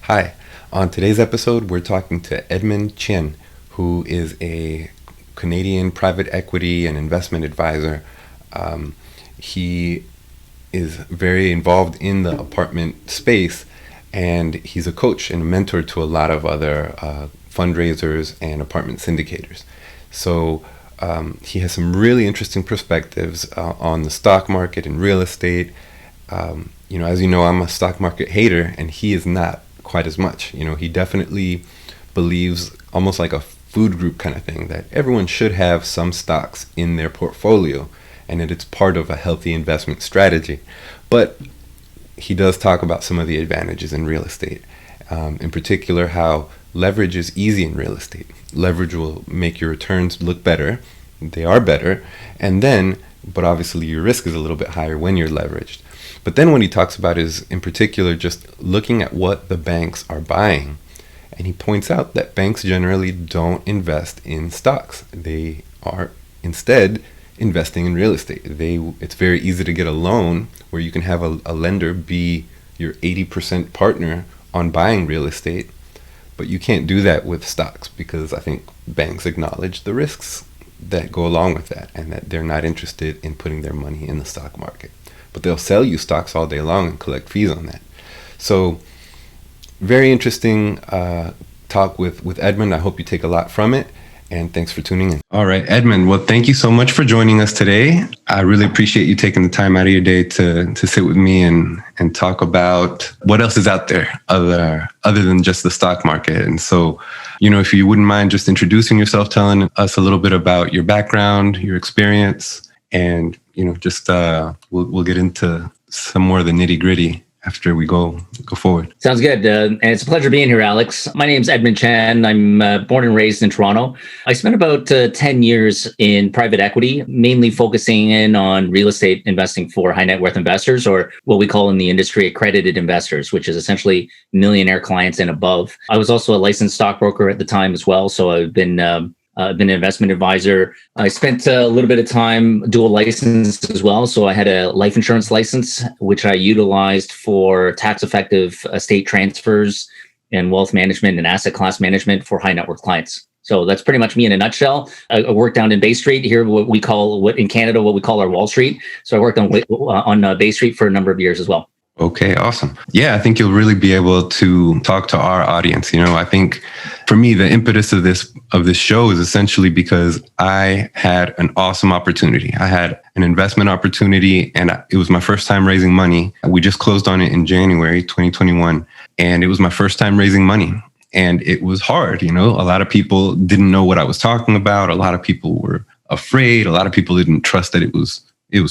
Hi. On today's episode, we're talking to Edmund Chien, who is a Canadian private equity and investment advisor. He is very involved in the apartment space, and he's a coach and a mentor to a lot of other fundraisers and apartment syndicators. So he has some really interesting perspectives on the stock market and real estate. As you know, I'm a stock market hater, and he is not quite as much. He definitely believes, almost like a food group kind of thing, that everyone should have some stocks in their portfolio and that it's part of a healthy investment strategy. But he does talk about some of the advantages in real estate, in particular how leverage is easy in real estate. Leverage will make your returns look better. They are better. But obviously your risk is a little bit higher when you're leveraged. But then what he talks about is, in particular, just looking at what the banks are buying. And he points out that banks generally don't invest in stocks. They are instead investing in real estate. It's very easy to get a loan where you can have a lender be your 80% partner on buying real estate. But you can't do that with stocks, because I think banks acknowledge the risks that go along with that, and that they're not interested in putting their money in the stock market. But they'll sell you stocks all day long and collect fees on that. So very interesting talk with Edmund. I hope you take a lot from it, and thanks for tuning in. All right, Edmund. Well, thank you so much for joining us today. I really appreciate you taking the time out of your day to sit with me and talk about what else is out there other than just the stock market. And so, if you wouldn't mind just introducing yourself, telling us a little bit about your background, your experience, and we'll get into some more of the nitty gritty after we go forward. Sounds good. And it's a pleasure being here, Alex. My name's Edmund Chien. I'm born and raised in Toronto. I spent about 10 years in private equity, mainly focusing in on real estate investing for high net worth investors, or what we call in the industry accredited investors, which is essentially millionaire clients and above. I was also a licensed stockbroker at the time as well. So I've been an investment advisor. I spent a little bit of time dual license as well. So I had a life insurance license, which I utilized for tax effective estate transfers and wealth management and asset class management for high net worth clients. So that's pretty much me in a nutshell. I worked down in Bay Street here, what we call in Canada, what we call our Wall Street. So I worked on Bay Street for a number of years as well. Okay, awesome. Yeah, I think you'll really be able to talk to our audience. I think for me, the impetus of this show is essentially because I had an awesome opportunity. I had an investment opportunity, and it was my first time raising money. We just closed on it in January 2021, and it was my first time raising money. And it was hard. A lot of people didn't know what I was talking about. A lot of people were afraid. A lot of people didn't trust that it was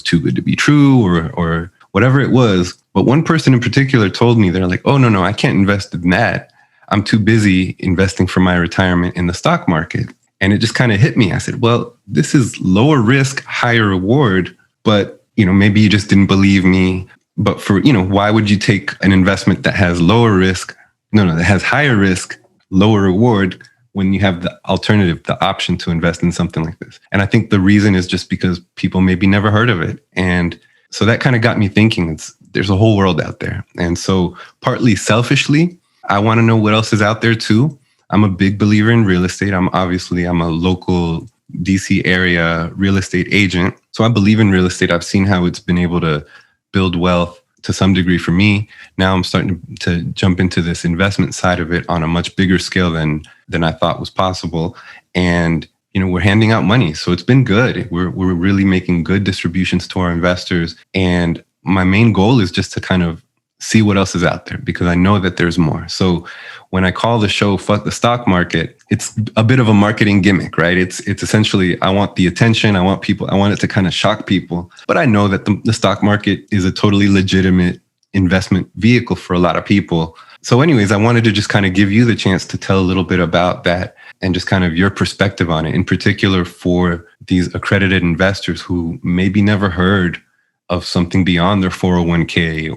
too good to be true, or whatever it was. But one person in particular told me, they're like, oh, no, I can't invest in that. I'm too busy investing for my retirement in the stock market. And it just kind of hit me. I said, well, this is lower risk, higher reward. But, maybe you just didn't believe me. But why would you take an investment that has lower risk? That has higher risk, lower reward, when you have the alternative, the option to invest in something like this? And I think the reason is just because people maybe never heard of it. And so that kind of got me thinking, there's a whole world out there. And so partly selfishly, I want to know what else is out there too. I'm a big believer in real estate. I'm a local DC area real estate agent. So I believe in real estate. I've seen how it's been able to build wealth to some degree for me. Now I'm starting to jump into this investment side of it on a much bigger scale than I thought was possible. And we're handing out money. So it's been good. We're really making good distributions to our investors. And my main goal is just to kind of see what else is out there, because I know that there's more. So when I call the show Fuck the Stock Market, it's a bit of a marketing gimmick, right? It's essentially, I want the attention. I want it to kind of shock people. But I know that the stock market is a totally legitimate investment vehicle for a lot of people. So anyways, I wanted to just kind of give you the chance to tell a little bit about that and just kind of your perspective on it, in particular for these accredited investors who maybe never heard of something beyond their 401k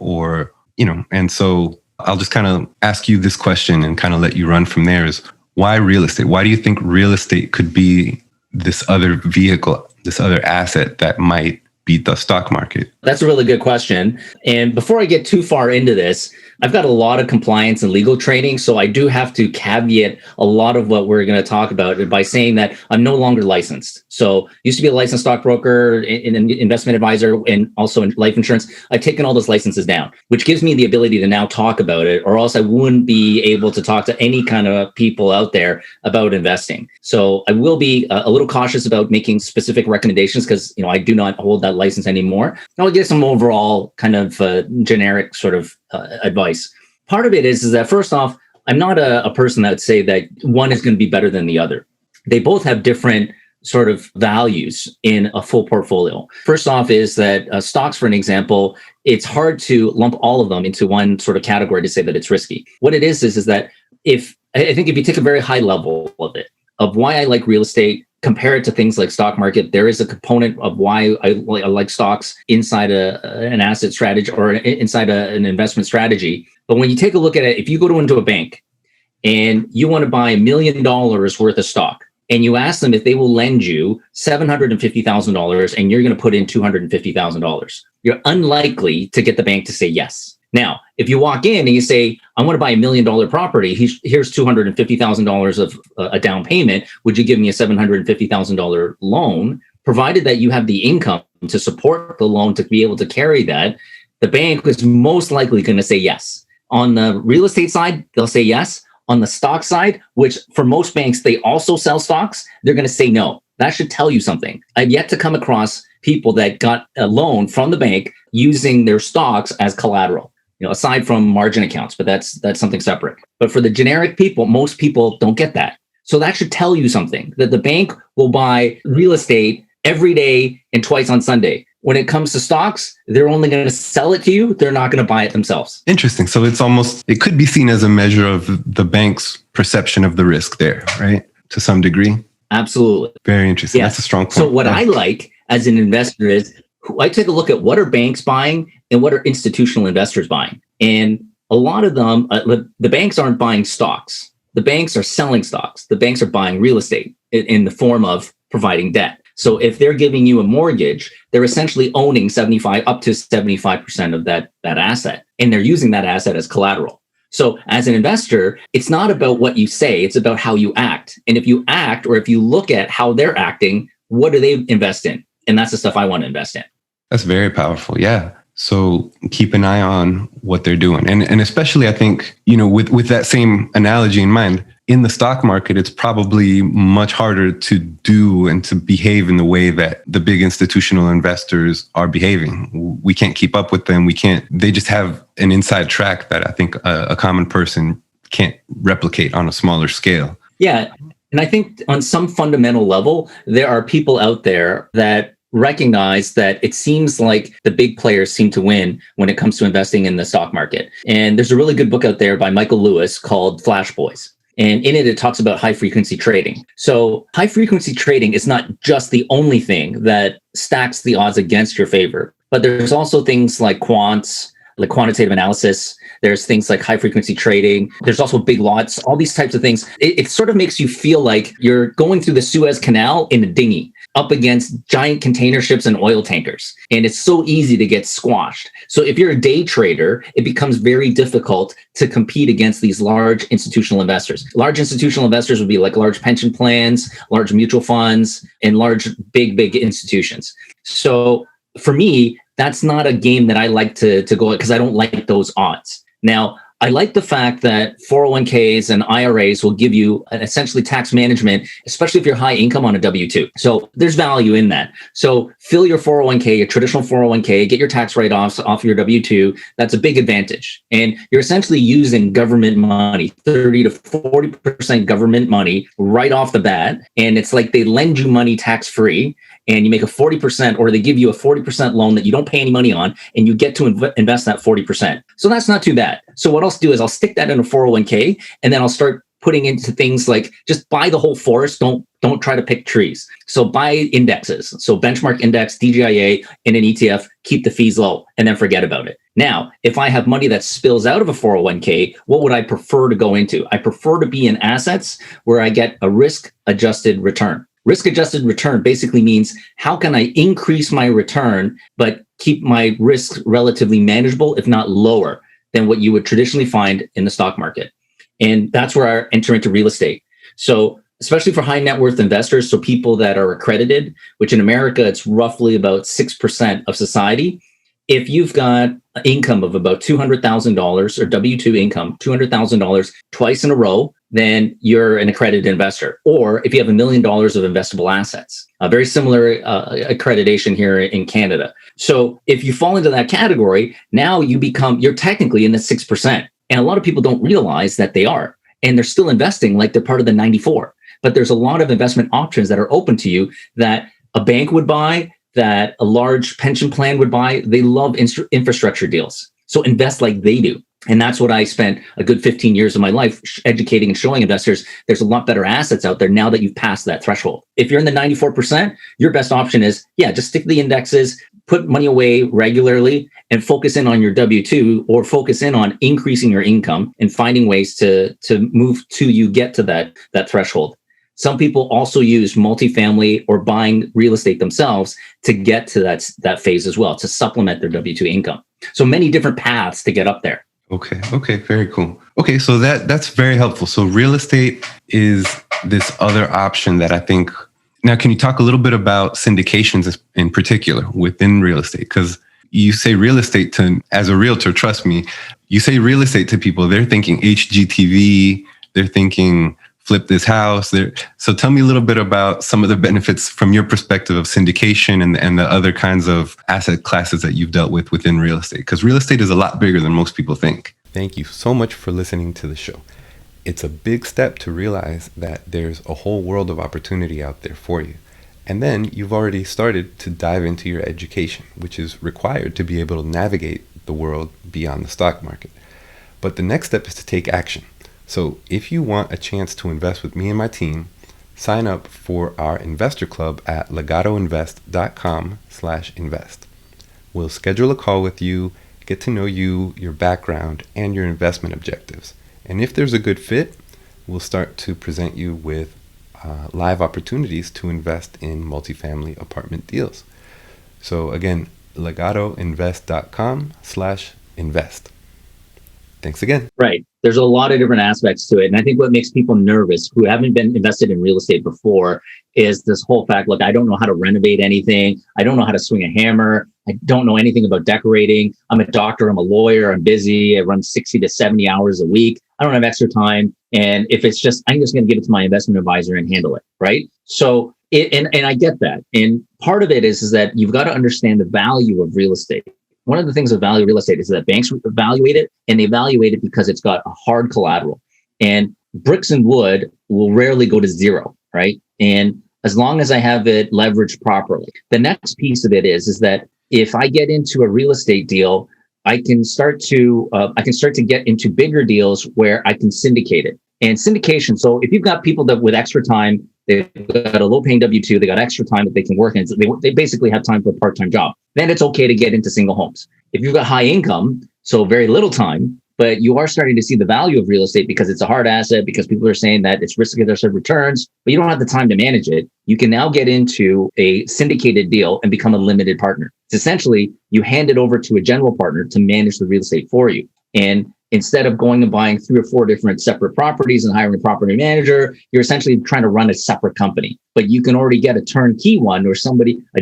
and so I'll just kind of ask you this question and kind of let you run from there is, why real estate? Why do you think real estate could be this other vehicle, this other asset that might beat the stock market? That's a really good question. And before I get too far into this, I've got a lot of compliance and legal training. So I do have to caveat a lot of what we're going to talk about by saying that I'm no longer licensed. So used to be a licensed stockbroker, an investment advisor, and also in life insurance. I've taken all those licenses down, which gives me the ability to now talk about it, or else I wouldn't be able to talk to any kind of people out there about investing. So I will be a little cautious about making specific recommendations because, I do not hold that license anymore. I'll give some overall kind of generic sort of advice. Part of it is that first off, I'm not a person that would say that one is going to be better than the other. They both have different sort of values in a full portfolio. First off is that stocks, for an example, it's hard to lump all of them into one sort of category to say that it's risky. What it is that if you take a very high level of it, of why I like real estate, compare it to things like stock market, there is a component of why I like stocks inside an asset strategy or inside an investment strategy. But when you take a look at it, if you go into a bank and you want to buy $1 million worth of stock, and you ask them if they will lend you $750,000 and you're going to put in $250,000, you're unlikely to get the bank to say yes. Now, if you walk in and you say, I want to buy $1 million property, here's $250,000 of a down payment. Would you give me a $750,000 loan? Provided that you have the income to support the loan to be able to carry that, the bank is most likely going to say yes. On the real estate side, they'll say yes. On the stock side, which for most banks, they also sell stocks, they're going to say no. That should tell you something. I've yet to come across people that got a loan from the bank using their stocks as collateral. Aside from margin accounts, but that's something separate. But for the generic people, most people don't get that. So that should tell you something, that the bank will buy real estate every day and twice on Sunday. When it comes to stocks, they're only going to sell it to you. They're not going to buy it themselves. Interesting. So it could be seen as a measure of the bank's perception of the risk there, right? To some degree. Absolutely. Very interesting. Yeah. That's a strong point. So what I like as an investor is I take a look at what are banks buying and what are institutional investors buying. And a lot of them, the banks aren't buying stocks. The banks are selling stocks. The banks are buying real estate in the form of providing debt. So if they're giving you a mortgage, they're essentially owning up to 75% of that asset. And they're using that asset as collateral. So as an investor, it's not about what you say, it's about how you act. And if you act, or if you look at how they're acting, what do they invest in? And that's the stuff I want to invest in. That's very powerful. Yeah. So keep an eye on what they're doing. And especially, I think, with that same analogy in mind, in the stock market, it's probably much harder to do and to behave in the way that the big institutional investors are behaving. We can't keep up with them. They just have an inside track that I think a common person can't replicate on a smaller scale. Yeah. And I think on some fundamental level, there are people out there that recognize that it seems like the big players seem to win when it comes to investing in the stock market. And there's a really good book out there by Michael Lewis called Flash Boys. And in it talks about high frequency trading. So high frequency trading is not just the only thing that stacks the odds against your favor, but there's also things like quants, like quantitative analysis. There's things like high frequency trading. There's also big lots, all these types of things. It sort of makes you feel like you're going through the Suez Canal in a dinghy up against giant container ships and oil tankers. And it's so easy to get squashed. So if you're a day trader, it becomes very difficult to compete against these large institutional investors. Large institutional investors would be like large pension plans, large mutual funds, and large, big institutions. So for me, that's not a game that I like to go at because I don't like those odds. Now, I like the fact that 401ks and IRAs will give you essentially tax management, especially if you're high income on a W-2. So there's value in that. So fill your 401k, your traditional 401k, get your tax write-offs off your W-2. That's a big advantage. And you're essentially using government money, 30 to 40% government money right off the bat. And it's like they lend you money tax-free, and you make a 40%, or they give you a 40% loan that you don't pay any money on, and you get to invest that 40%. So that's not too bad. So what I'll do is I'll stick that in a 401k, and then I'll start putting into things like just buy the whole forest. Don't try to pick trees. So buy indexes. So benchmark index, DGIA, in an ETF, keep the fees low, and then forget about it. Now, if I have money that spills out of a 401k, what would I prefer to go into? I prefer to be in assets where I get a risk-adjusted return. Risk adjusted return basically means how can I increase my return, but keep my risk relatively manageable, if not lower than what you would traditionally find in the stock market. And that's where I enter into real estate. So especially for high net worth investors, so people that are accredited, which in America, it's roughly about 6% of society. If you've got an income of about $200,000 or W-2 income, $200,000 twice in a row, then you're an accredited investor. Or if you have $1 million of investable assets, a very similar accreditation here in Canada. So if you fall into that category, now you're technically in the 6%. And a lot of people don't realize that they are. And they're still investing like they're part of the 94. But there's a lot of investment options that are open to you that a bank would buy, that a large pension plan would buy. They love infrastructure deals. So invest like they do. And that's what I spent a good 15 years of my life educating and showing investors. There's a lot better assets out there now that you've passed that threshold. If you're in the 94%, your best option is, just stick to the indexes, put money away regularly, and focus in on your W-2 or focus in on increasing your income and finding ways to move till you get to that threshold. Some people also use multifamily or buying real estate themselves to get to that phase as well, to supplement their W-2 income. So many different paths to get up there. Okay, very cool. Okay, so that's very helpful. So real estate is this other option that I think. Now, can you talk a little bit about syndications in particular within real estate? Because you say real estate as a realtor, trust me, you say real estate to people, they're thinking HGTV, they're thinking flip this house. So tell me a little bit about some of the benefits from your perspective of syndication and the other kinds of asset classes that you've dealt with within real estate, because real estate is a lot bigger than most people think. Thank you so much for listening to the show. It's a big step to realize that there's a whole world of opportunity out there for you. And then you've already started to dive into your education, which is required to be able to navigate the world beyond the stock market. But the next step is to take action. So if you want a chance to invest with me and my team, sign up for our investor club at legatoinvest.com/invest. We'll schedule a call with you, get to know you, your background, and your investment objectives. And if there's a good fit, we'll start to present you with live opportunities to invest in multifamily apartment deals. So again, legatoinvest.com/invest. Thanks again. Right. There's a lot of different aspects to it. And I think what makes people nervous who haven't been invested in real estate before is this whole fact, look, I don't know how to renovate anything. I don't know how to swing a hammer. I don't know anything about decorating. I'm a doctor. I'm a lawyer. I'm busy. I run 60 to 70 hours a week. I don't have extra time. And if it's just, I'm just going to give it to my investment advisor and handle it. Right. So and I get that. And part of it is that you've got to understand the value of real estate. One of the things of value of real estate is that banks evaluate it, and they evaluate it because it's got a hard collateral. And bricks and wood will rarely go to zero, right? And as long as I have it leveraged properly. The next piece of it is that if I get into a real estate deal, I can start to get into bigger deals where I can syndicate it. And syndication, so if you've got people that with extra time, they've got a low-paying W-2, they got extra time that they can work in, so they basically have time for a part-time job, then it's okay to get into single homes. If you've got high income, so very little time, but you are starting to see the value of real estate because it's a hard asset, because people are saying that it's risk-adjusted returns, but you don't have the time to manage it, you can now get into a syndicated deal and become a limited partner. It's essentially, you hand it over to a general partner to manage the real estate for you. And instead of going and buying 3 or 4 different separate properties and hiring a property manager, you're essentially trying to run a separate company. But you can already get a turnkey one, or a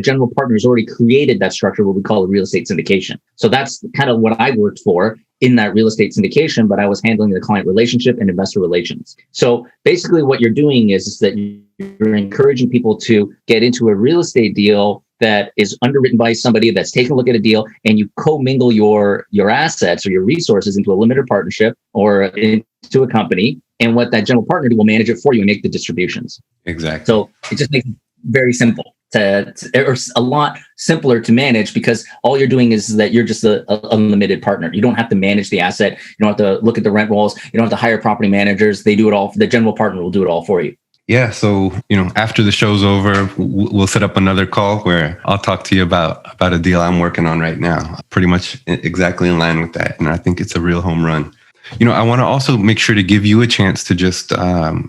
general partner has already created that structure, what we call a real estate syndication. So that's kind of what I worked for in that real estate syndication, but I was handling the client relationship and investor relations. So basically what you're doing is that you're encouraging people to get into a real estate deal that is underwritten by somebody that's taken a look at a deal, and you commingle your assets or your resources into a limited partnership or into a company. And what that general partner will manage it for you and make the distributions. Exactly. So it just makes it very simple or a lot simpler to manage, because all you're doing is that you're just a unlimited partner. You don't have to manage the asset. You don't have to look at the rent rolls. You don't have to hire property managers. They do it all. The general partner will do it all for you. Yeah. So, after the show's over, we'll set up another call where I'll talk to you about a deal I'm working on right now. Pretty much exactly in line with that. And I think it's a real home run. I want to also make sure to give you a chance to just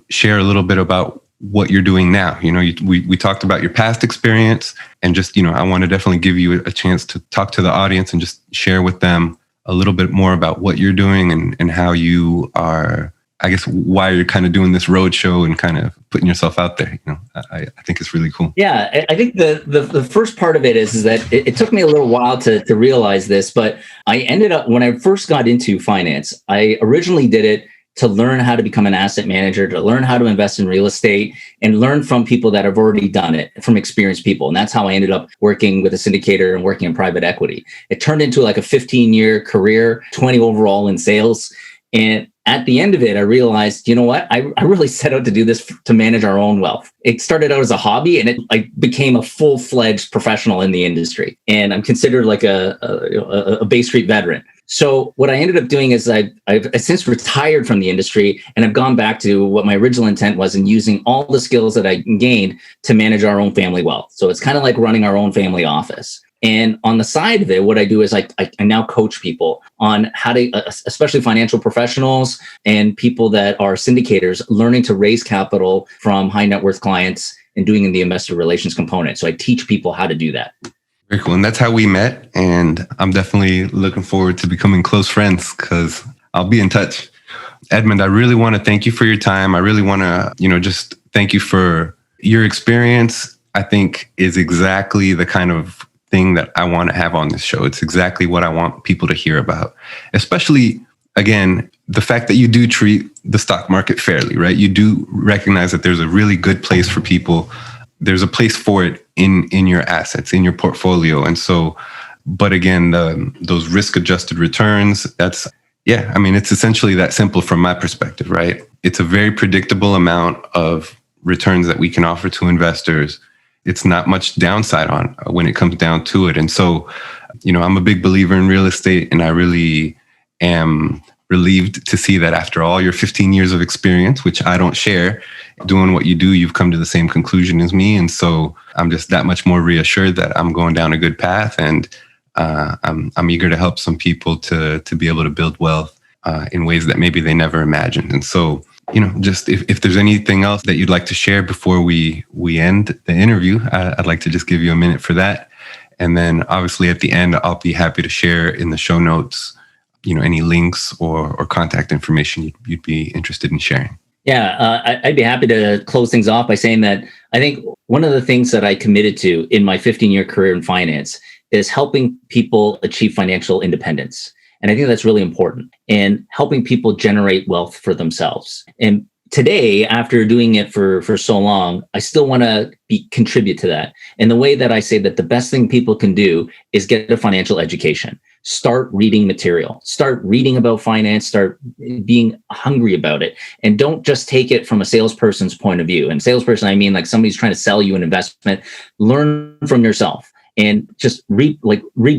share a little bit about what you're doing now. We talked about your past experience, and just, I want to definitely give you a chance to talk to the audience and just share with them a little bit more about what you're doing and how you are, I guess, why you're kind of doing this road show and kind of putting yourself out there. I think it's really cool. Yeah, I think the first part of it is that it took me a little while to realize this, but I ended up, when I first got into finance, I originally did it to learn how to become an asset manager, to learn how to invest in real estate, and learn from people that have already done it, from experienced people. And that's how I ended up working with a syndicator and working in private equity. It turned into like a 15-year career, 20 overall in sales. And at the end of it, I realized, you know what? I really set out to do this to manage our own wealth. It started out as a hobby, and I became a full-fledged professional in the industry. And I'm considered like a Bay Street veteran. So what I ended up doing is I've since retired from the industry, and I've gone back to what my original intent was, in using all the skills that I gained to manage our own family wealth. So it's kind of like running our own family office. And on the side of it, what I do is I now coach people on how to, especially financial professionals and people that are syndicators, learning to raise capital from high net worth clients and doing the investor relations component. So I teach people how to do that. Very cool. And that's how we met. And I'm definitely looking forward to becoming close friends, because I'll be in touch. Edmund, I really want to thank you for your time. I really want to, just thank you for your experience. I think is exactly the kind of thing that I want to have on this show. It's exactly what I want people to hear about, especially, again, the fact that you do treat the stock market fairly, right? You do recognize that there's a really good place for people. There's a place for it in your assets, in your portfolio. And so, but again, those risk-adjusted returns, it's essentially that simple from my perspective, right? It's a very predictable amount of returns that we can offer to investors. It's not much downside on when it comes down to it. And so, I'm a big believer in real estate, and I really am relieved to see that after all your 15 years of experience, which I don't share, doing what you do, you've come to the same conclusion as me. And so I'm just that much more reassured that I'm going down a good path, and I'm eager to help some people to be able to build wealth in ways that maybe they never imagined. And so, just if there's anything else that you'd like to share before we end the interview, I'd like to just give you a minute for that. And then obviously at the end, I'll be happy to share in the show notes, any links or contact information you'd be interested in sharing. Yeah, I'd be happy to close things off by saying that I think one of the things that I committed to in my 15-year career in finance is helping people achieve financial independence. And I think that's really important, and helping people generate wealth for themselves. And today, after doing it for so long, I still want to contribute to that. And the way that I say that the best thing people can do is get a financial education. Start reading material, start reading about finance, start being hungry about it. And don't just take it from a salesperson's point of view. And salesperson, I mean like somebody's trying to sell you an investment. Learn from yourself and just read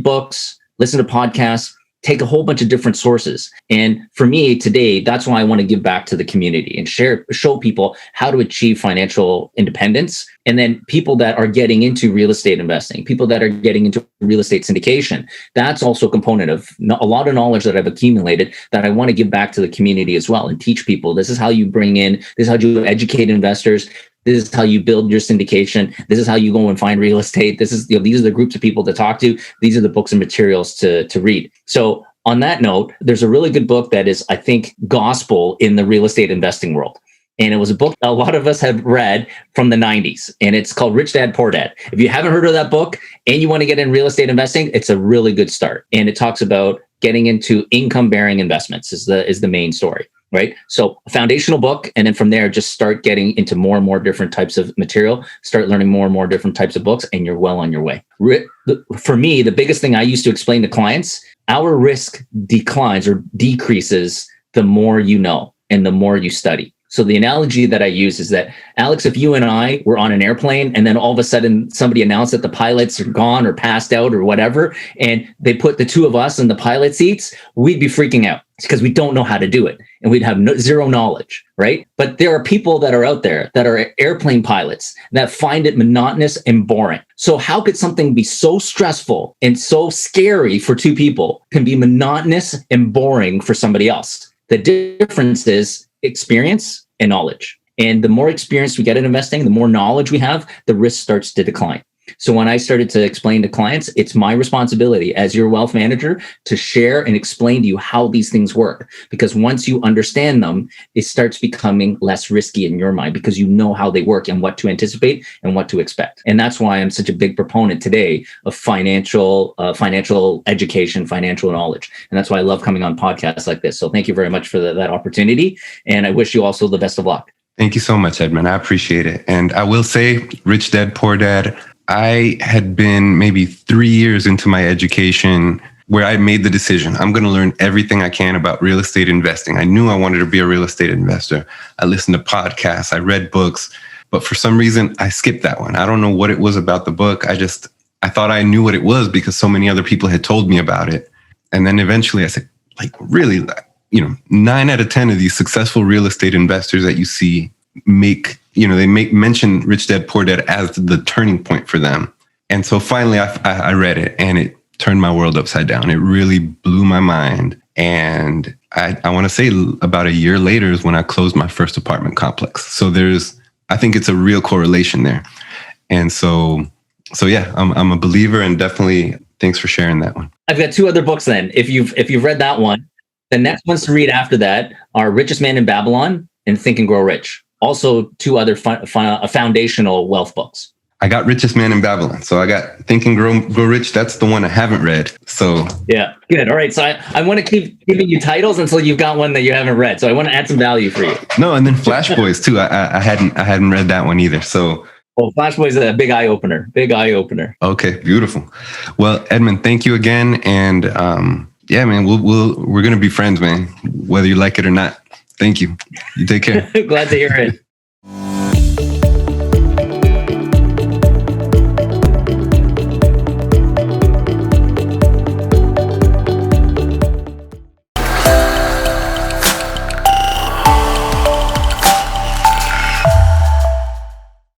books, listen to podcasts, take a whole bunch of different sources. And for me today, that's why I want to give back to the community and show people how to achieve financial independence. And then people that are getting into real estate investing, people that are getting into real estate syndication, that's also a component of a lot of knowledge that I've accumulated that I want to give back to the community as well, and teach people this is how you bring in, this is how you educate investors. This is how you build your syndication. This is how you go and find real estate. This is, these are the groups of people to talk to. These are the books and materials to read. So on that note, there's a really good book that is, I think, gospel in the real estate investing world. And it was a book a lot of us have read from the 90s. And it's called Rich Dad, Poor Dad. If you haven't heard of that book and you want to get in real estate investing, it's a really good start. And it talks about getting into income-bearing investments is the main story. Right. So a foundational book. And then from there, just start getting into more and more different types of material, start learning more and more different types of books, and you're well on your way. For me, the biggest thing I used to explain to clients, our risk declines or decreases the more you know and the more you study. So the analogy that I use is that, Alex, if you and I were on an airplane and then all of a sudden somebody announced that the pilots are gone or passed out or whatever, and they put the two of us in the pilot seats, we'd be freaking out because we don't know how to do it and we'd have zero knowledge, right? But there are people that are out there that are airplane pilots that find it monotonous and boring. So how could something be so stressful and so scary for two people can be monotonous and boring for somebody else? The difference is experience and knowledge. And the more experience we get in investing, the more knowledge we have, the risk starts to decline. So when I started to explain to clients, it's my responsibility as your wealth manager to share and explain to you how these things work. Because once you understand them, it starts becoming less risky in your mind because you know how they work and what to anticipate and what to expect. And that's why I'm such a big proponent today of financial education, financial knowledge. And that's why I love coming on podcasts like this. So thank you very much for that opportunity. And I wish you also the best of luck. Thank you so much, Edmund. I appreciate it. And I will say, Rich Dad, Poor Dad, I had been maybe 3 years into my education where I made the decision, I'm going to learn everything I can about real estate investing. I knew I wanted to be a real estate investor. I listened to podcasts, I read books, but for some reason I skipped that one. I don't know what it was about the book. I thought I knew what it was because so many other people had told me about it. And then eventually I said, like, really, 9 out of 10 of these successful real estate investors that you see they mention Rich Dad, Poor Dad as the turning point for them. And so finally I read it and it turned my world upside down. It really blew my mind. And I want to say about a year later is when I closed my first apartment complex. So I think it's a real correlation there. And so yeah, I'm a believer, and definitely thanks for sharing that one. I've got 2 other books then. If you've read that one, the next ones to read after that are Richest Man in Babylon and Think and Grow Rich. Also 2 other foundational wealth books. I got Richest Man in Babylon. So I got Think and Grow Rich. That's the one I haven't read. So yeah, good. All right. So I want to keep giving you titles until you've got one that you haven't read. So I want to add some value for you. No, and then Flash Boys too. I hadn't read that one either. So Flash Boys is a big eye opener. Okay, beautiful. Well, Edmund, thank you again. And yeah, man, we're gonna be friends, man, whether you like it or not. Thank you. You take care. Glad to hear it.